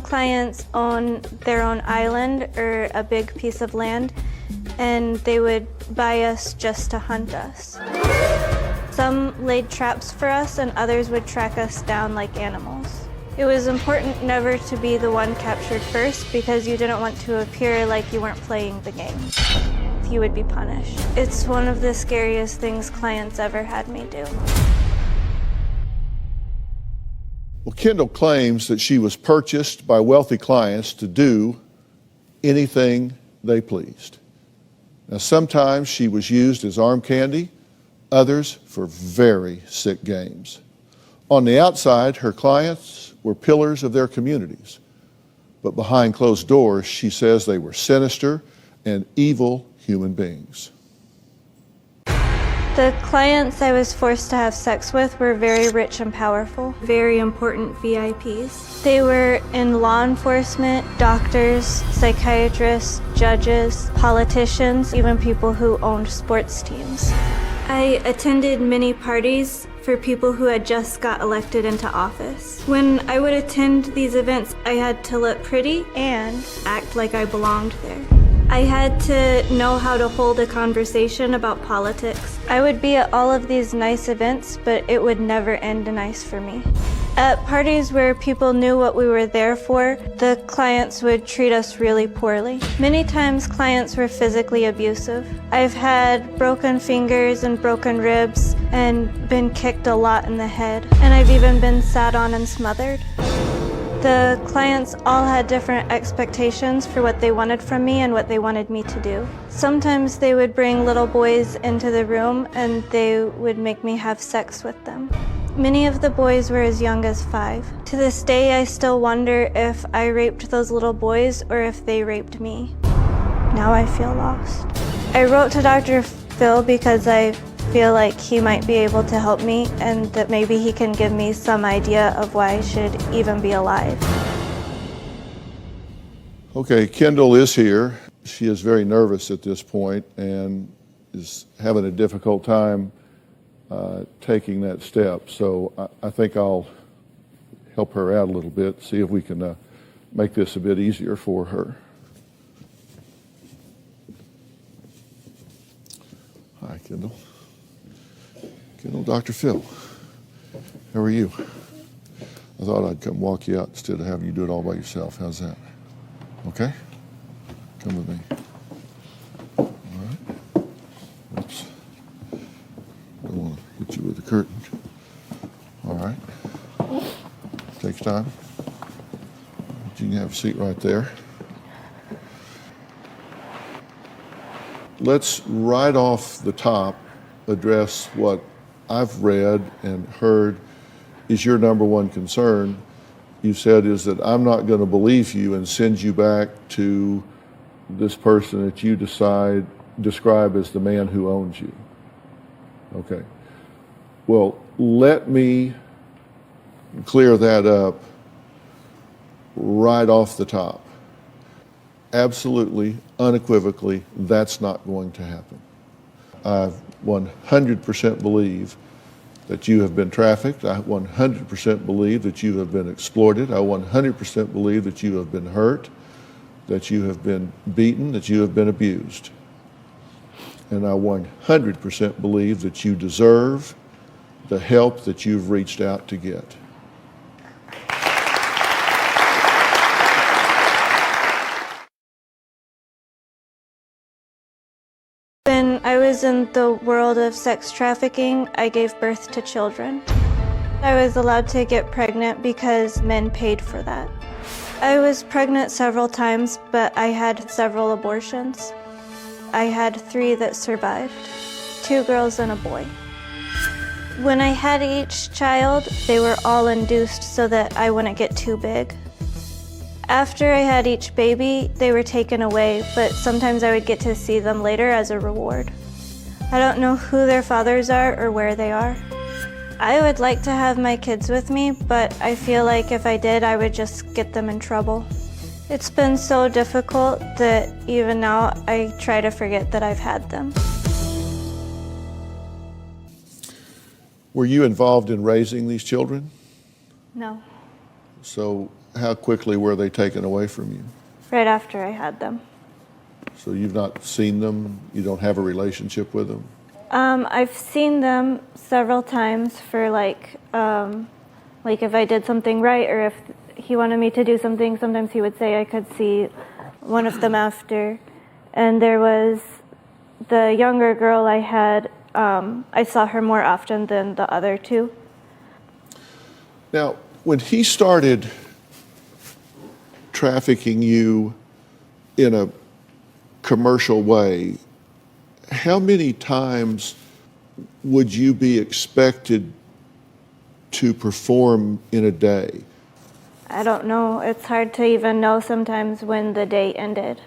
Some clients own their own island or a big piece of land, and they would buy us just to hunt us. Some laid traps for us, and others would track us down like animals. It was important never to be the one captured first because you didn't want to appear like you weren't playing the game. You would be punished. It's one of the scariest things clients ever had me do. Well, Kendall claims that she was purchased by wealthy clients to do anything they pleased. Now, sometimes she was used as arm candy, others for very sick games. On the outside, her clients were pillars of their communities. But behind closed doors, she says they were sinister and evil human beings. The clients I was forced to have sex with were very rich and powerful, very important VIPs. They were in law enforcement, doctors, psychiatrists, judges, politicians, even people who owned sports teams. I attended many parties for people who had just got elected into office. When I would attend these events, I had to look pretty and act like I belonged there. I had to know how to hold a conversation about politics. I would be at all of these nice events, but it would never end nice for me. At parties where people knew what we were there for, the clients would treat us really poorly. Many times clients were physically abusive. I've had broken fingers and broken ribs and been kicked a lot in the head. And I've even been sat on and smothered. The clients all had different expectations for what they wanted from me and what they wanted me to do. Sometimes they would bring little boys into the room and they would make me have sex with them. Many of the boys were as young as 5. To this day, I still wonder if I raped those little boys or if they raped me. Now I feel lost. I wrote to Dr. Phil because I feel like he might be able to help me and that maybe he can give me some idea of why I should even be alive. Okay, Kendall is here. She is very nervous at this point and is having a difficult time taking that step. So I think I'll help her out a little bit, see if we can make this a bit easier for her. Hi, Kendall. Kendall, Dr. Phil, how are you? I thought I'd come walk you out instead of having you do it all by yourself. How's that? Okay? Come with me. All right. Oops. Don't want to hit you with the curtain. All right. Takes time. You can have a seat right there. Let's right off the top address what I've read and heard is your number one concern. You said is that I'm not going to believe you and send you back to this person that you describe as the man who owns you. Okay. Well, let me clear that up right off the top. Absolutely, unequivocally, that's not going to happen. I 100% believe that you have been trafficked. I 100% believe that you have been exploited. I 100% believe that you have been hurt, that you have been beaten, that you have been abused. And I 100% believe that you deserve the help that you've reached out to get. When I was in the world of sex trafficking, I gave birth to children. I was allowed to get pregnant because men paid for that. I was pregnant several times, but I had several abortions. I had 3 that survived, 2 girls and a boy. When I had each child, they were all induced so that I wouldn't get too big. After I had each baby, they were taken away, but sometimes I would get to see them later as a reward. I don't know who their fathers are or where they are. I would like to have my kids with me, but I feel like if I did, I would just get them in trouble. It's been so difficult that even now I try to forget that I've had them. Were you involved in raising these children? No. So how quickly were they taken away from you? Right after I had them. So you've not seen them? You don't have a relationship with them? I've seen them several times for like if I did something right or if he wanted me to do something, sometimes he would say I could see one of them after. And there was the younger girl I had, I saw her more often than the other two. Now, when he started trafficking you in a commercial way, how many times would you be expected to perform in a day? I don't know. It's hard to even know sometimes when the day ended.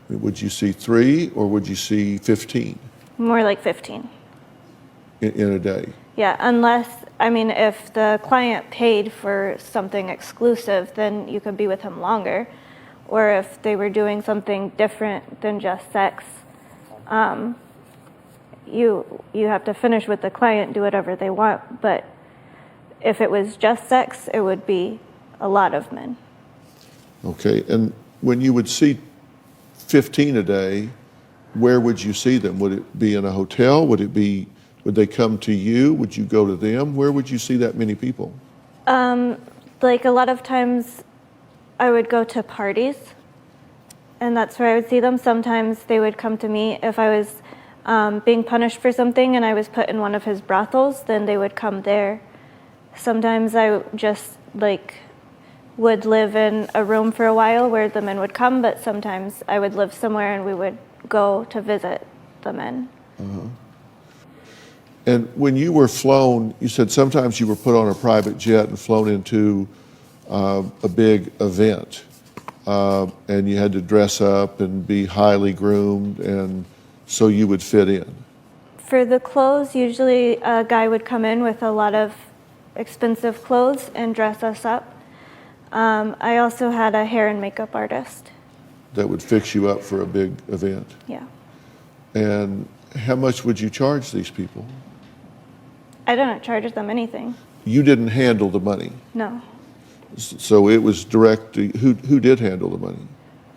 Would you see 3 or would you see 15 More like 15. in a day? Yeah, unless, if the client paid for something exclusive, then you could be with him longer. Or if they were doing something different than just sex, you have to finish with the client, do whatever they want. But if it was just sex, it would be a lot of men. Okay, and when you would see 15 a day, where would you see them? Would it be in a hotel? Would they come to you? Would you go to them? Where would you see that many people? Like a lot of times I would go to parties and that's where I would see them. Sometimes they would come to me if I was being punished for something and I was put in one of his brothels, then they would come there. Sometimes I just would live in a room for a while where the men would come, but sometimes I would live somewhere and we would go to visit the men. Uh-huh. And when you were flown, you said sometimes you were put on a private jet and flown into a big event, and you had to dress up and be highly groomed, and so you would fit in. For the clothes, usually a guy would come in with a lot of expensive clothes and dress us up. I also had a hair and makeup artist. That would fix you up for a big event? Yeah. And how much would you charge these people? I didn't charge them anything. You didn't handle the money? No. So it was direct to, who did handle the money?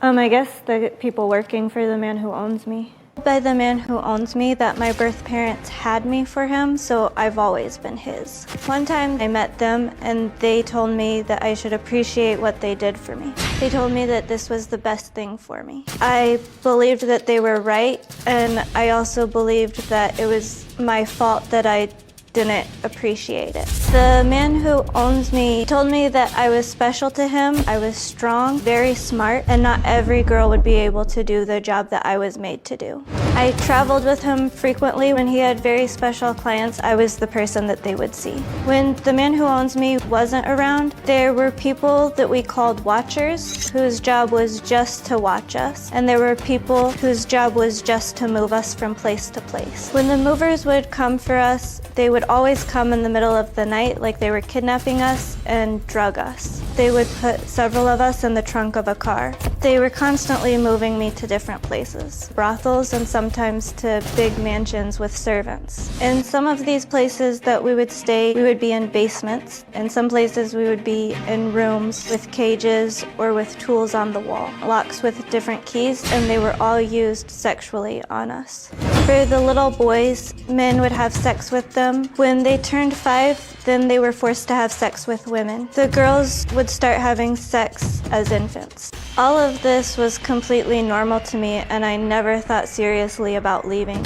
I guess the people working for the man who owns me. By the man who owns me, that my birth parents had me for him, so I've always been his. One time I met them and they told me that I should appreciate what they did for me. They told me that this was the best thing for me. I believed that they were right, and I also believed that it was my fault that I didn't appreciate it. The man who owns me told me that I was special to him. I was strong, very smart, and not every girl would be able to do the job that I was made to do. I traveled with him frequently. When he had very special clients, I was the person that they would see. When the man who owns me wasn't around, there were people that we called watchers, whose job was just to watch us, and there were people whose job was just to move us from place to place. When the movers would come for us, they would always come in the middle of the night like they were kidnapping us and drug us. They would put several of us in the trunk of a car. They were constantly moving me to different places, brothels and sometimes to big mansions with servants. In some of these places that we would stay, we would be in basements. In some places we would be in rooms with cages or with tools on the wall, locks with different keys, and they were all used sexually on us. For the little boys, men would have sex with them. When they turned 5, then they were forced to have sex with women. The girls would start having sex as infants. All of this was completely normal to me, and I never thought seriously about leaving.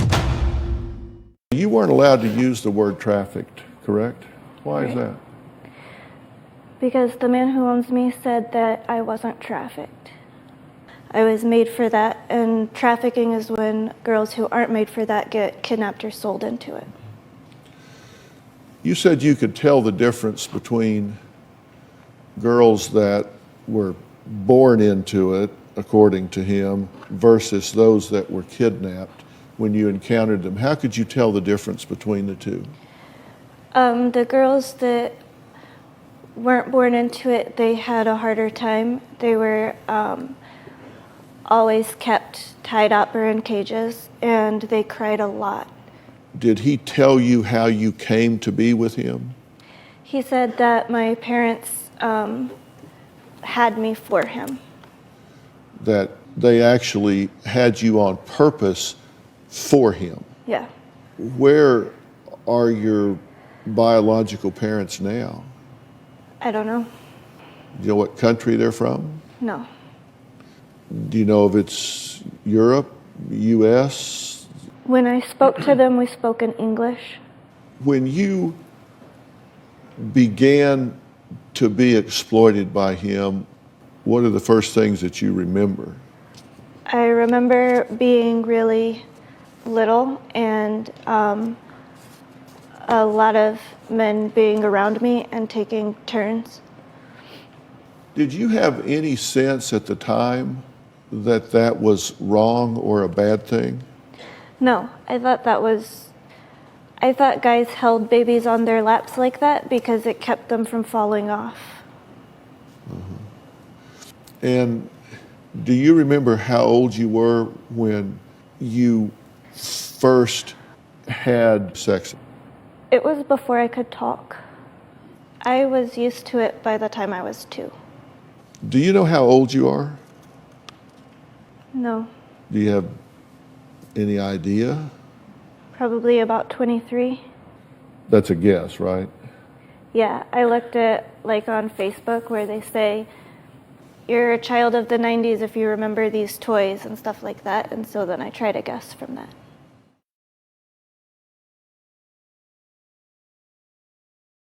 You weren't allowed to use the word trafficked, correct? Why is that? Because the man who owns me said that I wasn't trafficked. I was made for that, and trafficking is when girls who aren't made for that get kidnapped or sold into it. You said you could tell the difference between girls that were born into it, according to him, versus those that were kidnapped when you encountered them. How could you tell the difference between the two? The girls that weren't born into it, they had a harder time. They were always kept tied up or in cages, and they cried a lot. Did he tell you how you came to be with him? He said that my parents had me for him. That they actually had you on purpose for him. Yeah. Where are your biological parents now? I don't know. Do you know what country they're from? No. Do you know if it's Europe, U.S.? When I spoke to them, we spoke in English. When you began to be exploited by him, what are the first things that you remember? I remember being really little and a lot of men being around me and taking turns. Did you have any sense at the time that that was wrong or a bad thing? No, I thought guys held babies on their laps like that because it kept them from falling off. And do you remember how old you were when you first had sex? It was before I could talk. I was used to it by the time I was 2. Do you know how old you are? No, Do you have any idea? probably about 23. That's a guess, right? Yeah, I looked at like on Facebook where they say you're a child of the 90s if you remember these toys and stuff like that, and so then I try to guess from that.